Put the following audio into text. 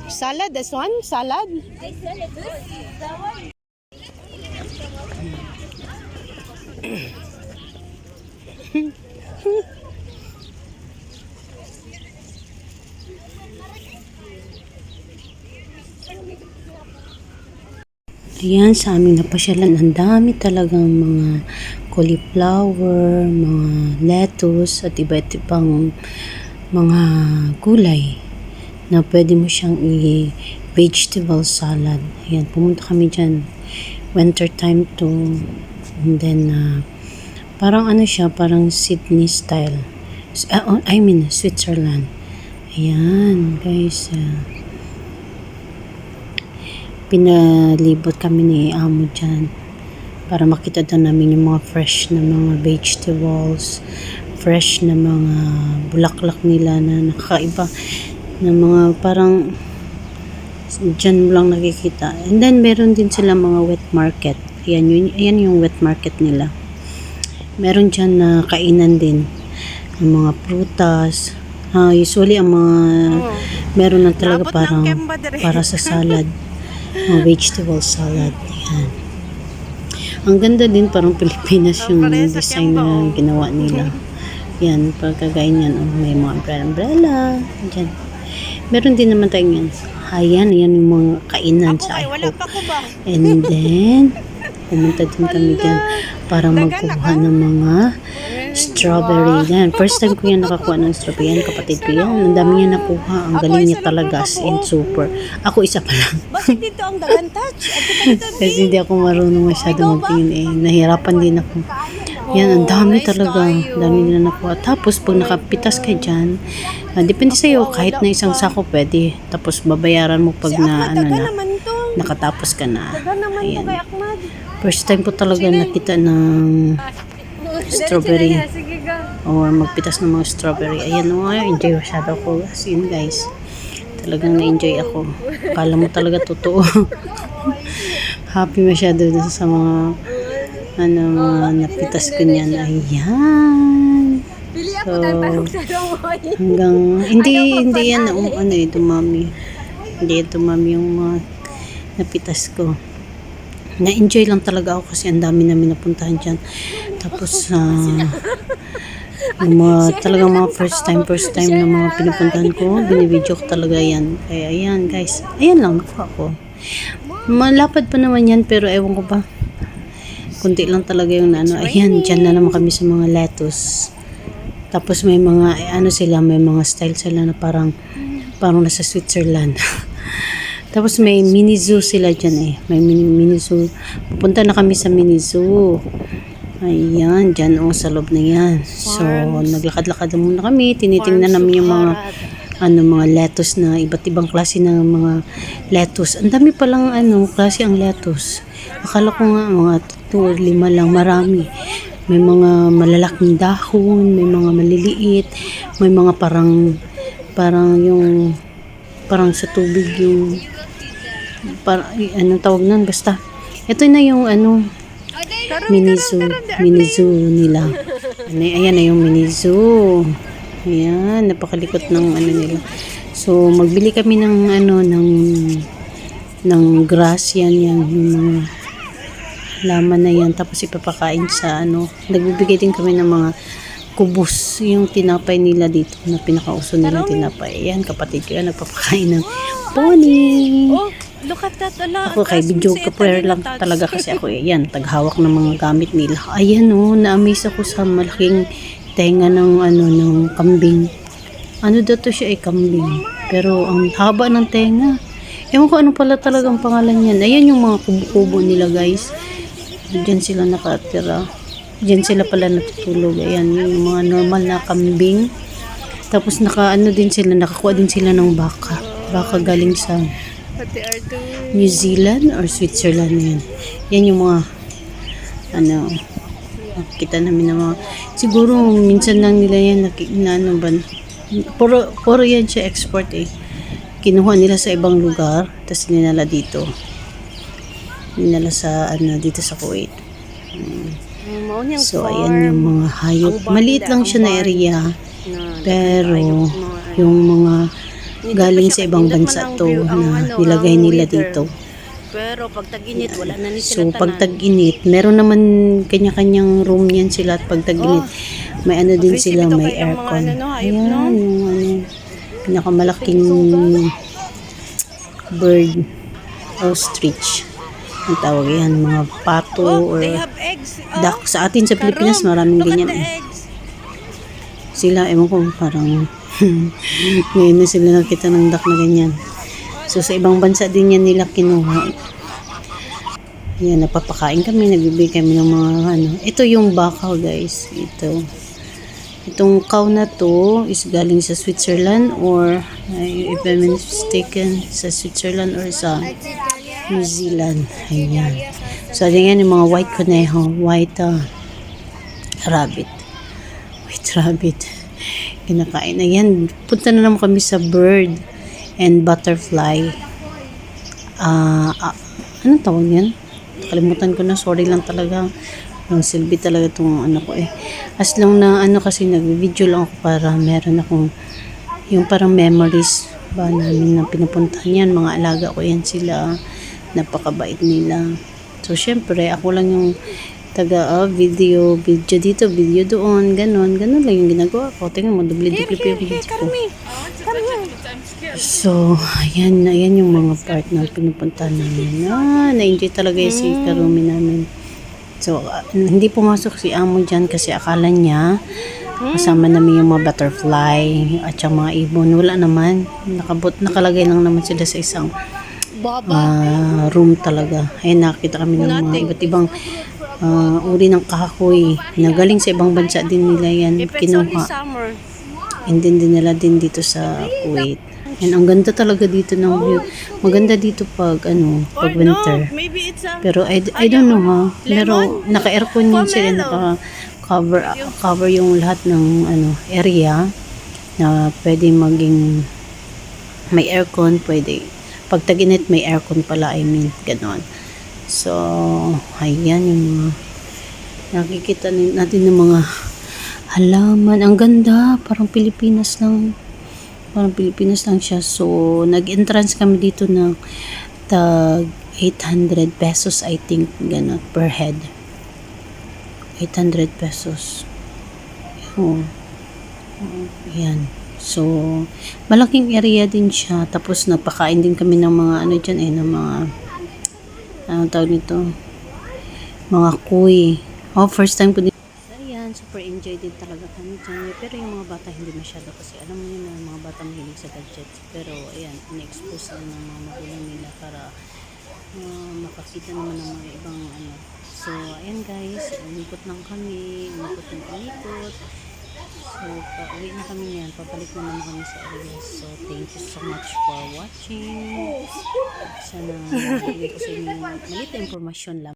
Salad, this one? Salad? Ayan, sa aming napasyalan, ang dami talagang mga cauliflower, mga lettuce, at iba't ibang mga gulay na pwede mo siyang vegetable salad. Ayan, pumunta kami dyan. Winter time to. And then, parang ano siya, parang Sydney style. I mean, Switzerland. Ayan, guys. Pinalibot kami ni Amo dyan para makita daw namin yung mga fresh na mga vegetables, fresh na mga bulaklak nila na nakakaiba na mga parang dyan mo lang nakikita. And then meron din sila mga wet market. Ayan yung wet market nila. Meron dyan na kainan din ng mga prutas. Usually ang mga meron na talaga parang para sa salad. Mga vegetable salad. Yan. Ang ganda din, parang Pilipinas yung design na ginawa nila. Yan, pagkagaya niyan, may mga umbrella. Yan. Meron din naman tayong yan. Ayan yung mga kainan sa IHOP. And then, pumunta din kami dyan para magkuha ng mga strawberry. Yan. First time ko yan nakakuha ng strawberry. Yan, kapatid ko yan. Ang dami niya nakuha. Ang galing niya talaga. As in, super. Ako isa pa lang. Bakit dito ang dagan touch? Kasi hindi ako marunong masyado magtingin Nahirapan din ako. Yan, ang dami talaga. Ang dami nila nakuha. Tapos, pag nakapitas ka dyan, depende sa'yo. Kahit na isang sako pwede. Tapos, babayaran mo pag na, nakatapos ka na. Ayan. First time ko talaga nakita ng strawberry or magpitas ng mga strawberry. Ayan o, enjoy masyado ako. As in, guys, talagang na-enjoy ako. Akala mo talaga totoo. Happy masyado sa mga mga napitas ko niyan. Ayan. So, hanggang hindi yan dumami. Hindi yan dumami yung mga napitas ko. Na-enjoy lang talaga ako kasi ang dami namin napuntahan dyan. Tapos, yung mga, talagang mga first time na mga pinupuntahan ko, binibidyo ko talaga yan. Kaya, ayan, guys. Ayan lang, nakuha ko. Malapad pa naman yan, pero ewan ko ba. Kunti lang talaga yung ayan, dyan na naman kami sa mga lettuce. Tapos, may mga, may mga style sila na parang nasa Switzerland. Tapos may mini zoo sila dyan May mini zoo. Pupunta na kami sa mini zoo. Ayan, dyan sa loob na yan. So, naglakad-lakad muna kami. Tinitingnan namin yung mga mga lettuce na iba't ibang klase ng mga lettuce. Ang dami palang klase ang lettuce. Akala ko nga mga 2 or 5 lang. Marami. May mga malalaking dahon, may mga maliliit, may mga parang sa tubig yung tawag nun, basta ito na yung mini zoo nila. Ayan na yung mini zoo. Ayan, napakalikot ng nila. So magbili kami ng ng grass yan yung mga laman na yan, tapos ipapakain sa nagbibigay din kami ng mga kubos, yung tinapay nila dito na pinakauso nila tinapay. Ayan, kapatid ko yan, nagpapakain ng pony. Look at that, ako kay video ka prayer lang talaga kasi ako yan, taghawak ng mga gamit nila. Ayan na-amaze ako sa malaking tenga ng ng kambing. Daw to siya kambing. Pero ang haba ng tenga. Ewan ko ano pala talagang pangalan yan. Ayan yung mga kubo-kubo nila, guys. Diyan sila nakatira. Diyan sila pala natutulog. Ayan, yung mga normal na kambing. Tapos nakakuha din sila ng baka. Baka galing sa New Zealand or Switzerland yan. Yan yung mga nakikita namin ng mga siguro minsan lang nila yan puro yan siya export kinuha nila sa ibang lugar tapos dinala dito sa dito sa Kuwait. So ayan yung mga hayop, maliit lang siya na area Pero yung mga galing sa ibang bansa to na nilagay nila dito. Pero pag tag-init, wala na ni So, sila pag tanan. tag-init, meron naman kanya-kanyang room yan sila at pag tag-init, may ano din aggressive sila, ito may kaya ang mga aircon. ano, no, hayop, Ayan, no? yung ano, pinakamalaking bird, ostrich. Ang tawag yan, mga pato or They have eggs. duck. Sa atin sa Pilipinas, maraming Look at ganyan. the Eh. eggs. Sila, ewan ko, parang ngayon na sila nakita ng duck na ganyan. So, sa ibang bansa din yan nila kinuha. Yan, napapakain kami, nagbibigay kami ng mga ano. Ito yung bakaw, guys. Itong cow na to is galing sa Switzerland or, if I'm mistaken, sa Switzerland or sa New Zealand. Ayan. So, yan yung mga white conejo, white rabbit. White rabbit. Kinakain. Ayan, punta na naman kami sa bird and butterfly. Anong tawag yan? Kalimutan ko na, sorry lang talaga. Yung silbi talaga itong ano ko eh. As long na ano kasi nag-video lang ako para meron akong yung parang memories ba namin na pinupuntahan yan. Mga alaga ko yan sila. Napakabait nila. So, syempre, ako lang yung video dito, video doon, ganon lang yung ginagawa ko. Tingnan mo, dubli-dubli pa yung video ko. So, ayan yung mga part na pinupuntahan namin. Na-enjoy talaga yung si Karumi namin. So, hindi pumasok si Amo dyan kasi akala niya kasama namin yung mga butterfly at yung mga ibon. Wala naman. Nakalagay lang naman sila sa isang room talaga. Ayun, nakita kami ng mga iba't ibang uri ng kahoy na galing sa ibang bansa din nila yan kinuha. And then dinala din dito sa Kuwait. And ang ganda talaga dito ng view. Maganda dito pag winter. Pero I don't know ha. Pero naka-aircon yun sila, naka-cover yung lahat ng area na pwede maging may aircon, pwede. Pag tag-init may aircon pala, ganon. So, ayan yung mga nakikita natin ng mga halaman. Ang ganda, parang Pilipinas lang. Parang Pilipinas lang siya. So, nag-entrance kami dito ng tag 800 pesos, I think, gano'n, per head. 800 pesos. Oh. Yan. So, malaking area din siya. Tapos, nagpakain din kami ng mga ng mga anong tawag nito? Mga kuy. First time ko din. Ayan, super enjoy din talaga kami dyan. Pero yung mga bata hindi masyado kasi alam mo yun na mga bata mahilig sa gadgets. Pero ayan, in-expose lang ng mga magulang nila para makakita naman ng mga ibang So, ayan guys, umikot lang kami. Umikot. So, pauwi na kami yan. Pabalik na naman kami sa area. So, thank you so much for watching. Sana nabigay ko sa inyo maliit na impormasyon lang.